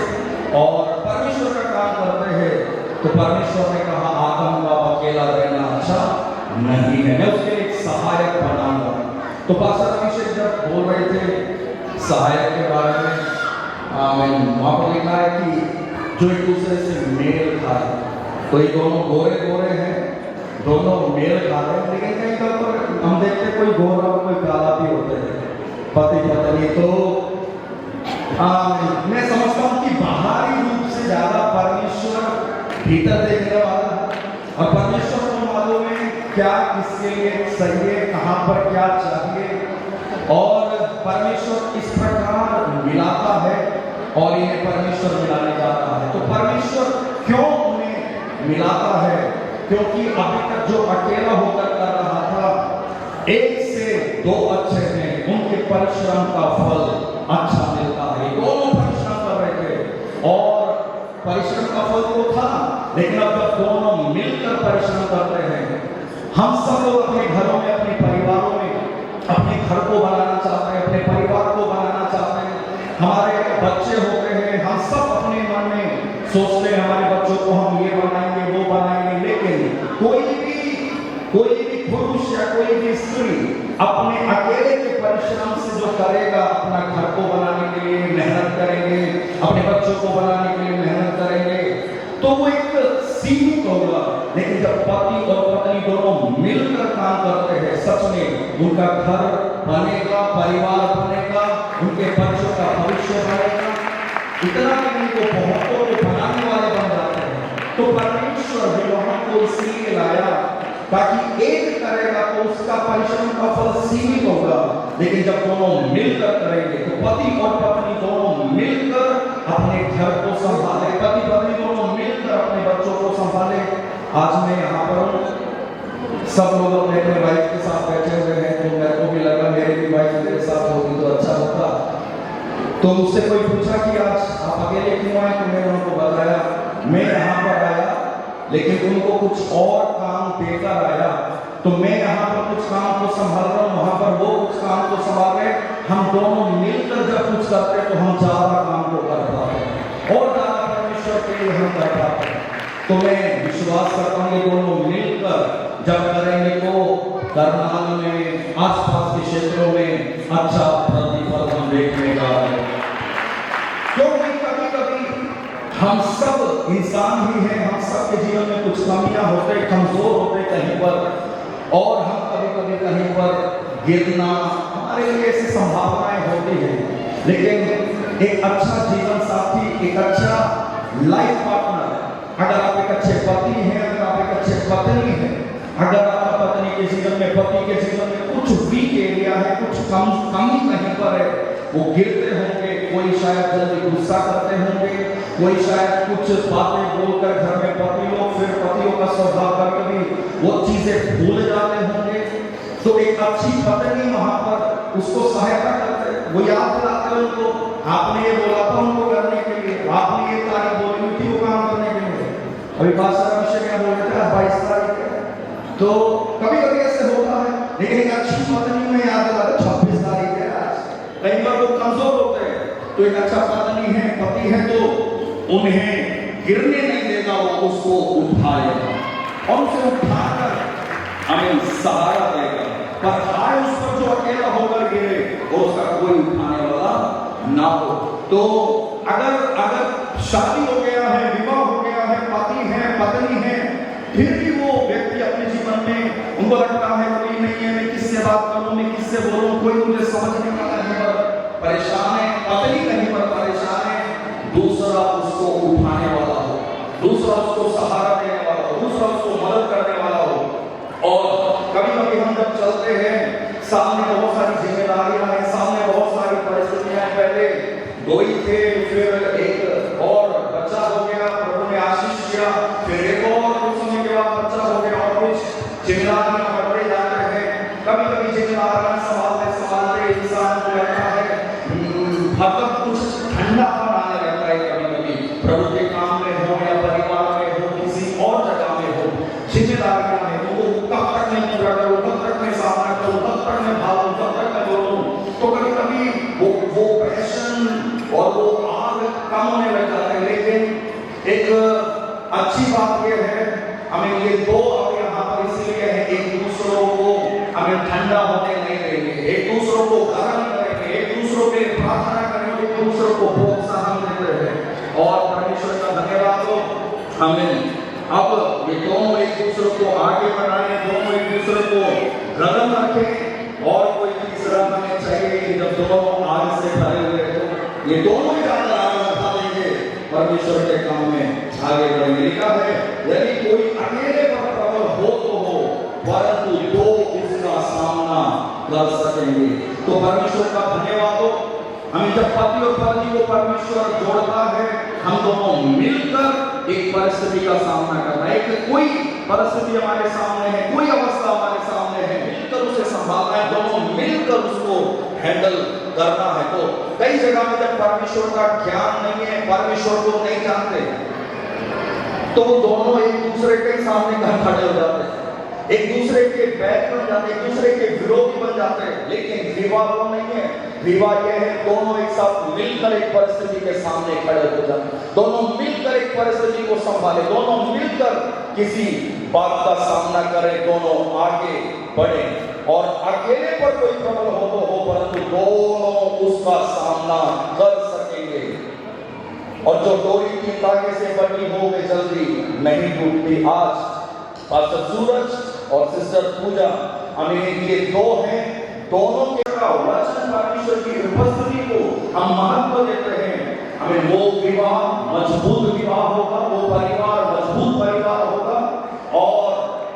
और परमेश्वर का काम करते हैं। तो परमेश्वर ने कहा आदम को अकेला रहना अच्छा नहीं है, मैं उसके लिए एक सहायक बनाऊंगा। तो पास्टर अभिषेक जब बोल रहे थे सहायक के बारे में, वहां पर लिखा है कि जो एक दूसरे से मेल खाए। तो ये दोनों गोरे गोरे हैं, दोनों मेल खा रहे हैं, लेकिन कहीं पर हम देखते कोई गोरा और कोई काला भी होते हैं पति पत्नी। तो मैं समझता हूँ कि बाहरी रूप से ज्यादा परमेश्वर भीतर देखने वाला और परमेश्वर को मालूम है क्या किसके लिए सही है, कहाँ पर क्या चाहिए, और परमेश्वर इस प्रकार मिलाता है और इन्हें परमेश्वर मिलाने जाता है। तो परमेश्वर क्यों उन्हें मिलाता है? क्योंकि अभी तक जो अकेला होकर कर रहा था, 1 से 2 अच्छे हैं, उनके परिश्रम का फल अच्छा मिलता है। दोनों परिश्रम कर रहे थे और परिश्रम का फल तो था, लेकिन अब जब दोनों मिलकर परिश्रम करते हैं, हम सब लोग अपने घरों में, अपने परिवारों में अपने घर को बनाना चाहते हैं, अपने परिवार को बनाना चाहते हैं। हमारे बच्चे होते हैं, हम सब अपने मन में सोचते हैं हमारे बच्चों को हम ये बनाएंगे वो बनाएंगे, लेकिन कोई भी पुरुष या कोई भी स्त्री अपने अकेले के परिश्रम से जो करेगा, अपना घर को बनाने के लिए मेहनत करेंगे, अपने बच्चों को बनाने के लिए मेहनत करेंगे, तो वो एक सीमित होगा। लेकिन जब पति और पत्नी दोनों मिलकर काम करते हैं, सच में उनका घर बनेगा, परिवार बनेगा, उनके बच्चों का भविष्य बनेगा। इतना कि उनको बहुतों को बनाने वाले बन जाते हैं। तो परमेश्वर विवाह को इसलिए लाया ताकि एक करेगा तो उसका परिश्रम का फल सीमित होगा, लेकिन जब दोनों मिलकर करेंगे तो पति और पत्नी दोनों मिलकर अपने घर को संभाले, पति पत्नी दोनों मिलकर अपने बच्चों को संभाले। आज मैं यहाँ पर सब लोग अपने अपने वाइफ के साथ बैठे हुए हैं, तो मेरे को भी लगा मेरी भी वाइफ मेरे साथ होगी तो अच्छा होता। तो मुझसे कोई पूछा कि आज आप अकेले क्यों आए, तो मैंने उनको बताया मैं यहाँ पर आया लेकिन उनको कुछ और काम देकर आया। तो मैं यहाँ पर कुछ काम को संभाल रहा हूँ, वहां पर वो कुछ काम को संभाल रहे। हम दोनों मिलकर जब कुछ करते तो हम ज्यादा काम को कर पाते और ज्यादा परमेश्वर के लिए हम कर पाते। तो मैं विश्वास करता हूँ ये दोनों मिलकर जब करेंगे तो करनाल में आसपास के क्षेत्रों में अच्छा प्रतिफल हम देखने का है। क्योंकि कभी कभी हम सब इंसान ही हैं, हम सब के जीवन में कुछ कमियां होते, कमजोर होते कहीं पर, और हम कभी कभी कहीं पर गिरना हमारे लिए ऐसी संभावनाएं होती है। लेकिन एक अच्छा जीवन साथी, एक अच्छा लाइफ पार्टनर, अगर आप एक अच्छे पति हैं, अगर आप एक अच्छे पत्नी हैं, अगर आपका पत्नी के जीवन में, पति के जीवन में कुछ वीक एरिया है, कुछ कमी कहीं पर है, वो गिरते होंगे, कोई शायद जल्दी गुस्सा करते होंगे, कोई शायद कुछ बातें बोलकर घर में पति लोग, फिर पतियों का स्वभाव कभी वो चीजें भूल जाते होंगे, तो एक अच्छी पत्नी वहां पर उसको सहायता करते, वो याद दिलाते उनको, आपने ये बोला था उनको करने के लिए, आपने ये तारीख बोली थी वो काम करने के लिए। अभी बादशाह विषय में बोल रहे थे 22 तारीख है, तो कभी कभी ऐसे होता है, लेकिन एक अच्छी पत्नी में याद दिलाते 26 तारीख है आज। कई बार लोग कमजोर होते हैं, तो एक अच्छा पत्नी है, पति है, तो उन्हें गिरने नहीं देगा, वो उसको उठाएगा और उसे उठाकर हमें सहारा देगा। पर हाय उस पर जो अकेला होकर गिरे और उसका कोई उठाने वाला ना हो। तो अगर शादी हो गया है, विवाह हो गया है, पति है, पत्नी है, फिर भी वो व्यक्ति अपने जीवन में उनको लगता है कोई नहीं है, मैं किससे बात करूं, मैं किससे बोलूं, कोई मुझे समझने वाला नहीं पर परेशान है, पत्नी कहीं पर परेशान है, दूसरा उसको उठाने वाला हो, दूसरा उसको सहारा देने वाला हो, दूसरा उसको मदद करने वाला हो। और कभी कभी हम जब चलते हैं, सामने बहुत सारी जिम्मेदारियां हैं, सामने बहुत सारी परिस्थितियां हैं, पहले दो ही थे, फिर एक और बच्चा हो गया, प्रभु ने आशीष किया, फिर एक और कुछ समय के बाद बच्चा हो गया, और कुछ जिम्मेदारियां बढ़ते जाते हैं। कभी कभी जिम्मेदारियां संभालते इंसान को लगता है मतलब कुछ ठंडा आने लगता है। कभी कभी प्रभु के काम में हो या परिवार में हो, किसी और जगह में हो, जिम्मेदारियां हैं, तो वो कब तक मैं पूरा करूं, कब तक मैं सामना करूं, कब तक मैं भागूं, कब तक मैं बोलूं। तो कभी कभी वो पैशन और वो आग कम होने लग जाता है। लेकिन एक अच्छी बात यह है, हमें ये दो अब यहाँ पर इसलिए है, एक दूसरों को हमें ठंडा होने नहीं देंगे, एक दूसरों को गर्म करेंगे, एक दूसरों के प्रार्थना करेंगे, एक दूसरों को प्रोत्साहन देते हैं। और परमेश्वर का धन्यवाद हो, हमें अब ये दोनों एक दूसरे को आगे बढ़ाएं, दोनों एक दूसरे को गर्म रखें। और कोई तीसरा हमें चाहिए कि जब दोनों आग से भरे हुए तो ये दोनों ही ज्यादा आगे बढ़ा देंगे, परमेश्वर के काम में आगे बढ़ेंगे। लिखा है यदि कोई अकेले पर प्रबल हो तो हो, परंतु दो इसका सामना कर सकेंगे। तो परमेश्वर का धन्यवाद हो, हमें जब पति और पत्नी को परमेश्वर जोड़ता है, हम दोनों मिलकर एक परिस्थिति का सामना करना है। एक कोई परिस्थिति हमारे सामने है, कोई अवस्था हमारे सामने है, मिलकर उसे संभालना है, दोनों मिलकर उसको हैंडल करना है। तो कई जगह में जब परमेश्वर का ज्ञान नहीं है, परमेश्वर को नहीं जानते, तो वो दोनों एक दूसरे के सामने खड़े हो जाते हैं, एक दूसरे के बैक बन जाते, एक दूसरे के विरोधी बन जाते हैं। लेकिन विवाह वो नहीं है, विवाह यह है दोनों एक साथ मिलकर एक परिस्थिति के सामने खड़े हो जाते, दोनों मिलकर एक परिस्थिति को संभाले, दोनों मिलकर किसी बात का सामना करें, दोनों आगे बढ़े। और अकेले पर कोई प्रबल हो तो हो, परंतु दोनों उसका सामना कर सकेंगे। और जो डोरी की तागे से बनी हो वे जल्दी नहीं टूटती। आज पास्टर सूरज और सिस्टर पूजा, हमें ये दो हैं, दोनों के वचन परमेश्वर की उपस्थिति को हम महत्व देते हैं। हमें वो विवाह मजबूत विवाह होगा, वो परिवार मजबूत परिवार होगा, और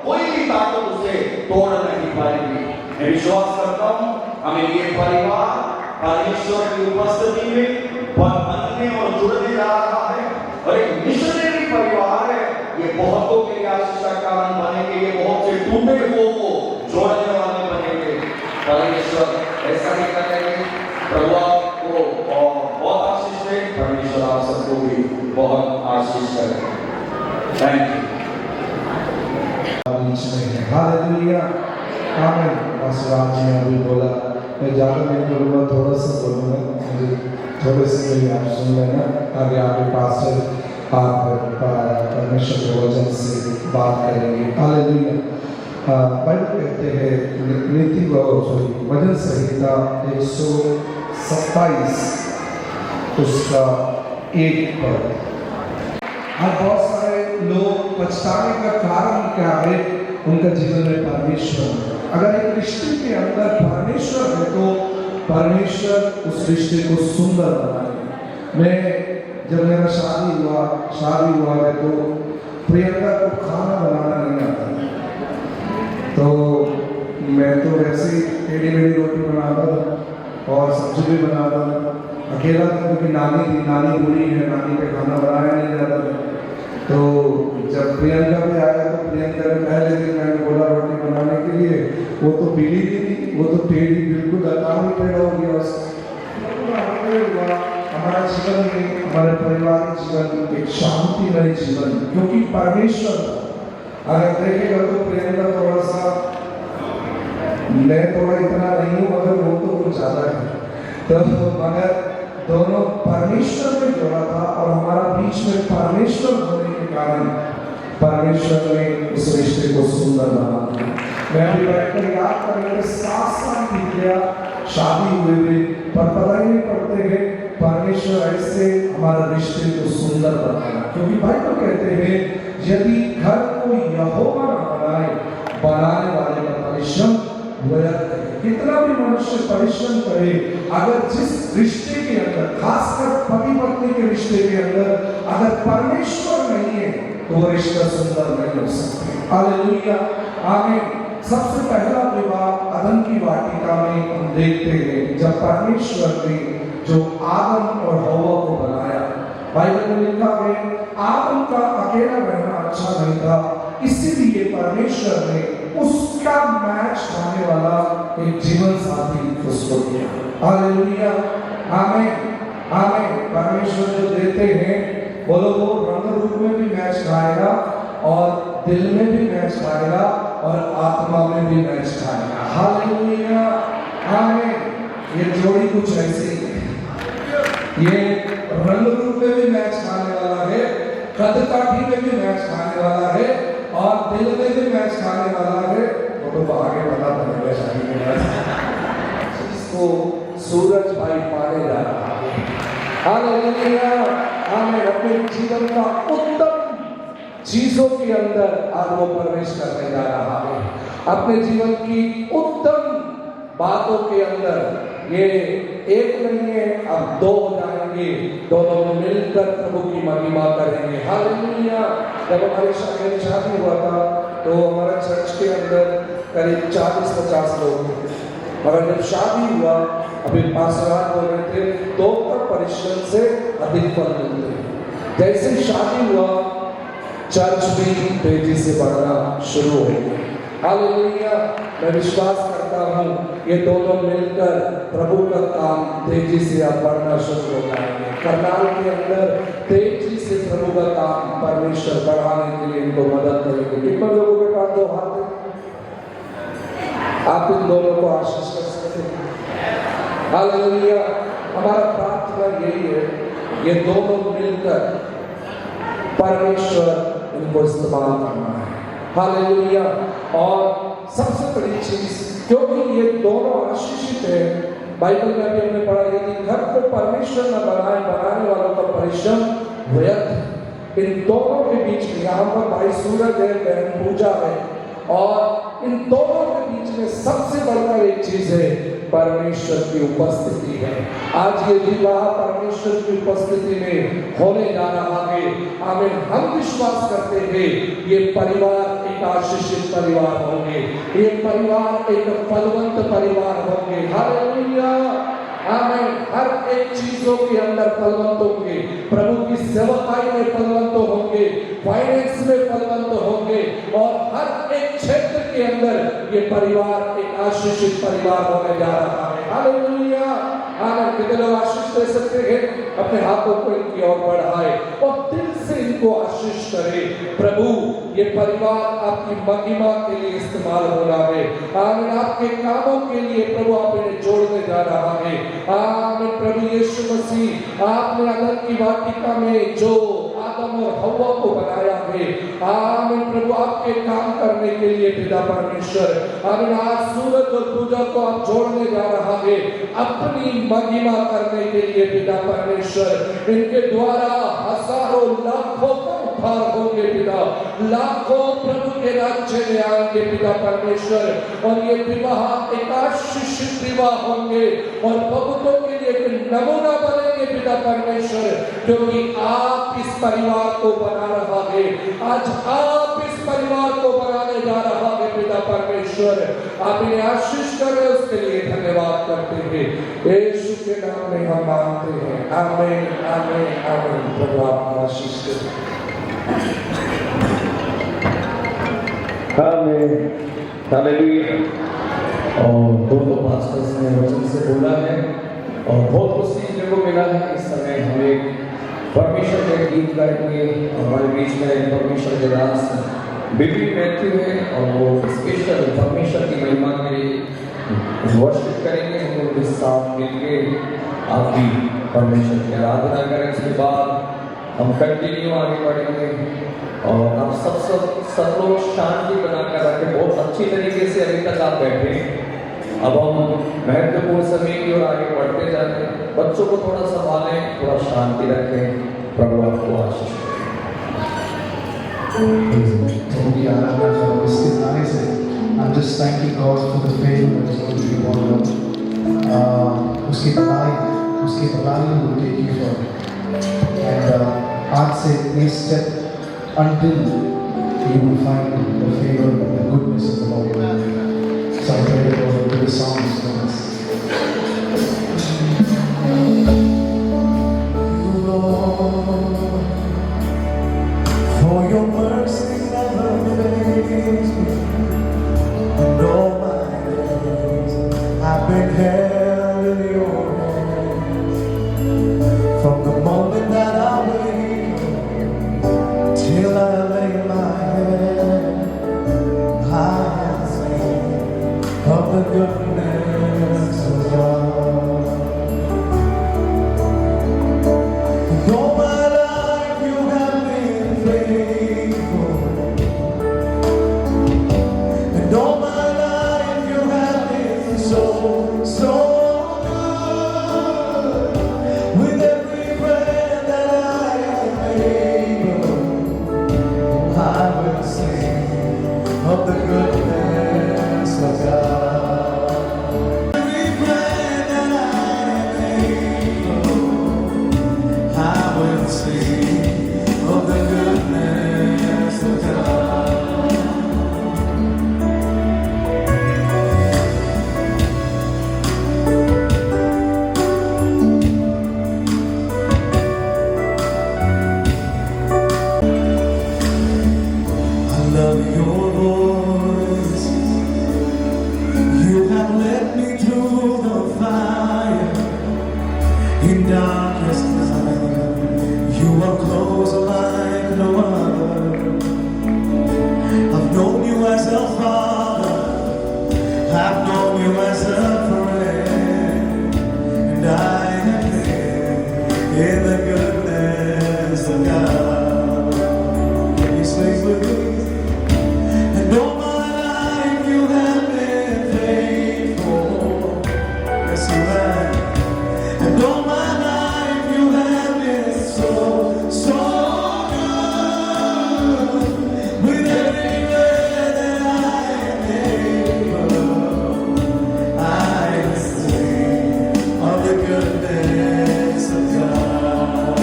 कोई भी ताकत उसे तोड़ नहीं पाएगी। मैं विश्वास करता हूँ हमें ये परिवार परमेश्वर की उपस्थिति में बनने और जुड़ने जा रहा है, और एक मिशनरी परिवार है। ये बहुतों के लिए आशीष का कारण बनेंगे, ये बहुत से टूटे हुओं को जोड़ने वाले बनेंगे। परमेश्वर ऐसा ही करेंगे। प्रभु आपको बहुत आशीष दे, परमेश्वर आप सबको भी बहुत आशीष करे। Thank you. हालेलुया, आमीन। पास्टर जी ने अभी बोला, मैं ज़्यादा नहीं बोलूँगा, थोड़ा सा बोलूँगा, मुझे थोड़े से मेरी आप सुन लेना, ताकि आपके पास्टर आप परमेश्वर के वचन से बात करेंगे। हालेलुया। बाइबल कहते हैं वचन संहिता 127 उसका 1 पद। आज बहुत सारे लोग पछताने का कारण क्या है? उनका जीवन में परमेश्वर। अगर एक रिश्ते के अंदर परमेश्वर है तो परमेश्वर उस रिश्ते को सुंदर बनाए। मैं जब मेरा शादी हुआ है तो प्रियंका को खाना बनाना नहीं आता, तो मैं तो वैसे ही टेढ़ी मेढ़ी रोटी बनाता था और सब्जी भी बनाता था। अकेला था क्योंकि नानी बूढ़ी है, नानी पे खाना बनाया नहीं जाता था। तो जब प्रियंका पे आया तो प्रियंका ने पहले दिन मैंने बोला रोटी बनाने के लिए, वो तो पीली भी थी, वो तो टेढ़ी बिल्कुल अकाल ही टेढ़ा हो गया उसका। हमारा जीवन में, हमारे पारिवारिक जीवन एक शांतिमय जीवन, क्योंकि परमेश्वर अगर देखेगा तो प्रियंका थोड़ा सा, मैं थोड़ा इतना नहीं हूँ मगर वो तो कुछ ज्यादा है, तो मगर दोनों परमेश्वर में जोड़ा था और हमारा बीच में परमेश्वर होने के कारण परमेश्वर ने उस रिश्ते को सुंदर बना दिया। मैं अभी बैठकर याद करने के 7 साल बीत गया शादी हुए, पर पता ही नहीं पड़ते हैं परमेश्वर ऐसे हमारे रिश्ते को सुंदर बनाया। क्योंकि बाइबल कहते हैं यदि घर को यहोवा न बनाए, बनाने वाले का परिश्रम व्यर्थ है। कितना भी मनुष्य परिश्रम करे, अगर जिस रिश्ते के अंदर, खासकर पति पत्नी के रिश्ते के अंदर अगर परमेश्वर नहीं है तो वो रिश्ता सुंदर नहीं हो सकता। हालेलुया, आमीन। सबसे पहला विवाह अदन की वाटिका में हम देखते हैं जब परमेश्वर ने जो आदम और हव्वा को बनाया। बाइबल में लिखा है आदम का अकेला रहना अच्छा नहीं था, इसीलिए परमेश्वर ने उसका मैच खाने वाला एक जीवन साथी उसको दिया। हालेलुया, आमीन, आमीन। परमेश्वर जो देते हैं बोलो वो रंग रूप में भी मैच खाएगा और दिल में भी मैच खाएगा और आत्मा में भी मैच खाएगा। हालेलुया, आमीन। ये जोड़ी कुछ ऐसी है, ये रंग रूप में भी मैच खाने वाला है, कद काठी में भी मैच खाने वाला है और दिल में भी मैच खाने वाला है। वो तो आगे पता पड़ेगा शादी के बाद। इसको सूरज भाई पाने जा रहा है। हालेलुया, आमीन। अपने जीवन का उत्तम चीजों के अंदर आज वो प्रवेश करने जा रहा है। अपने जीवन की उत्तम बातों के अंदर ये एक नहीं है, अब 2 हो जाएंगे, दोनों मिलकर प्रभु की महिमा करेंगे। हालेलुया। जब हमारे शादी हुआ था तो हमारा चर्च के अंदर करीब 40-50 लोग थे, मगर जब शादी हुआ, अभी पासवान बोल रहे थे, 2 पर परिश्रम से अधिक फल मिलते हैं। जैसे शादी हुआ चर्च भी तेजी से बढ़ना शुरू हो गया। हालेलुया। मैं विश्वास करता हूँ ये दोनों मिलकर प्रभु का काम तेजी से अब बढ़ना शुरू हो जाएंगे। करनाल के अंदर तेजी से प्रभु का काम परमेश्वर बढ़ाने के लिए इनको मदद करेंगे। कितने लोगों के पास 2 हाथ है? आप इन दोनों को आशीष कर सकते हैं। हालेलुया। हमारा प्रार्थना यही है ये दोनों मिलकर परमेश्वर इनको इस्तेमाल करना है। हालेलुया। और सबसे बड़ी चीज, क्योंकि ये दोनों आशीषित है, बाइबल में भी हमने पढ़ा यदि घर को परमेश्वर न बनाए, बनाने वालों का परिश्रम व्यर्थ है। इन दोनों के बीच में, यहाँ पर भाई सूरज है, बहन पूजा है, और इन दोनों के बीच में सबसे बढ़कर एक चीज है परमेश्वर की उपस्थिति है। आज ये विवाह परमेश्वर की उपस्थिति में होने जा रहा है। आमीन। हम विश्वास करते हैं ये परिवार एक आशीषित परिवार होंगे, ये परिवार एक फलवंत परिवार होंगे। हालेलुया, आमीन। हर एक चीजों के अंदर फलवंत होंगे, प्रभु की सेवकाई में फलवंत होंगे, फाइनेंस में फलवंत होंगे, और हर एक क्षेत्र के अंदर ये परिवार एक आशीषित परिवार होने जा रहा है। हालेलुया, आमीन। कितने लोग आशीष दे सकते हैं? अपने हाथों को इनकी ओर बढ़ाए और दिल से इनको आशीष करे। प्रभु ये परिवार आपकी महिमा के लिए इस्तेमाल हो रहा है। आमीन। आपके कामों के लिए प्रभु आप इन्हें जोड़ने जा रहा है। आमीन। प्रभु यीशु मसीह, आपने अदन की वाटिका में जो आदम और हव्वा को बनाया है। आमीन प्रभु, आपके काम करने के लिए पिता परमेश्वर, आमीन आज सूरज और पूजा को आप जोड़ने जा रहा है अपनी महिमा करने के लिए पिता परमेश्वर। इनके द्वारा हजारों लाखों का उद्धार होंगे पिता, लाखों प्रभु के राज्य में आएंगे पिता परमेश्वर, और ये विवाह एक आशीषित विवाह होंगे और बहुतों के लिए एक नमूना बनेंगे पिता परमेश्वर, क्योंकि आप इस परिवार को बना रहा है। आज आप इस परिवार को बनाने जा रहा है पिता परमेश्वर। आप इन्हें आशीष करें, उसके लिए धन्यवाद करते हैं। यीशु के नाम में हम मांगते हैं, आमीन आमीन आमीन। प्रभु आपको आशीष करें। आमीन, हालेलुया। और दोनों पास्टर्स ने वचन से बोला है और बहुत कुछ सीखने को मिला है। इस समय हम एक परमेश्वर के गीत गाएंगे और हमारे बीच में परमेश्वर के दास बिल्ली मैथ्यू है और वो स्पेशल परमेश्वर की महिमा के लिए वर्शिप करेंगे। हम उनके साथ मिलकर आप भी परमेश्वर की आराधना करें। उसके बाद हम कंटिन्यू आगे बढ़ेंगे और आप सब लोग शांति बनाकर रखें। बहुत अच्छी तरीके से अभी तक आप बैठे। अब हम महत्वपूर्ण समय की ओर आगे बढ़ते जाते हैं। बच्चों को थोड़ा संभालें, थोड़ा शांति रखें। प्रभु आपको आशीष I'm just thanking God for the favor that is going to be poured out. उसकी बड़ाई will take you further. And आज से this step until you will find the favor and the goodness of the Lord. So I pray that God will do the songs for us. For your mercy never fails me. And all my days I've been held in your hands. From the moment that I wake up till I lay my head, I have seen of the goodness of God. And all my life you have been faithful. And all my life you have been so good. With every breath that I am able, I will sing of the goodness of God. Every breath that I am able, I will sing of the goodness of God. I love your voice. You have led me through the fire in darkest night. You are close like no other. I've known you as a father. I've known you as a friend. And I have lived in the goodness of God. Can you sing with me? And all my life you have been faithful. Yes, you have. And all my life you have been so good. With every breath that I am able, I sing of the goodness of God.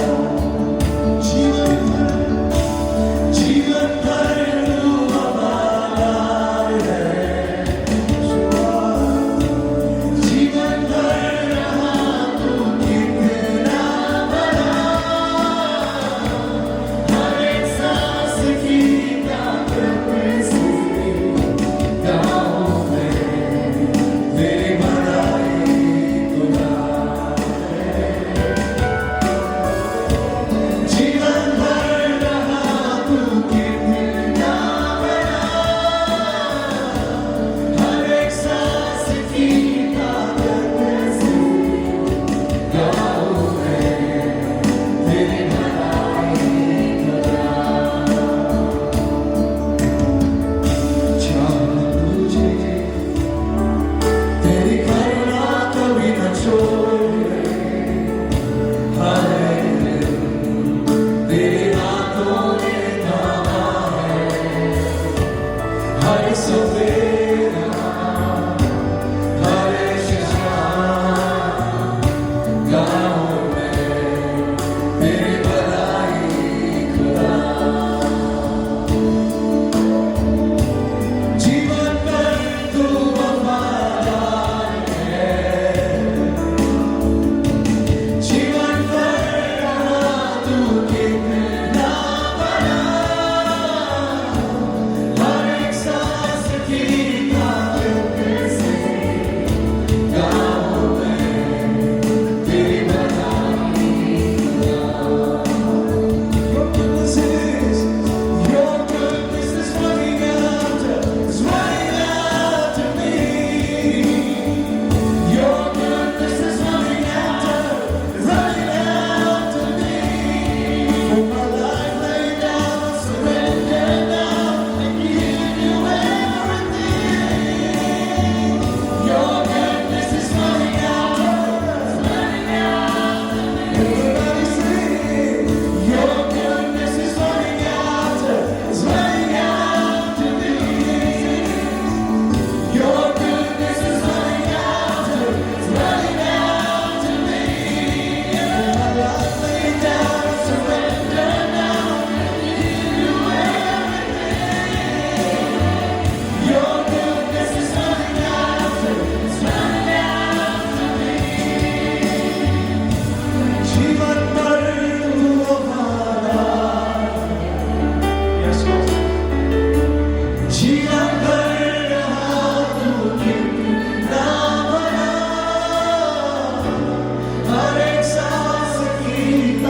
जीवन भर तू हमारा है, जीवन भर रहा तू कितना बड़ा, हर एक सांस की ताकत से गाँव में तेरी बड़ाई खुदा है। जीवन भर रहा तू कितना बड़ा, हर एक सांस की ताकत से गाँव में तेरी बड़ाई खुदा।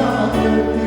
आकृति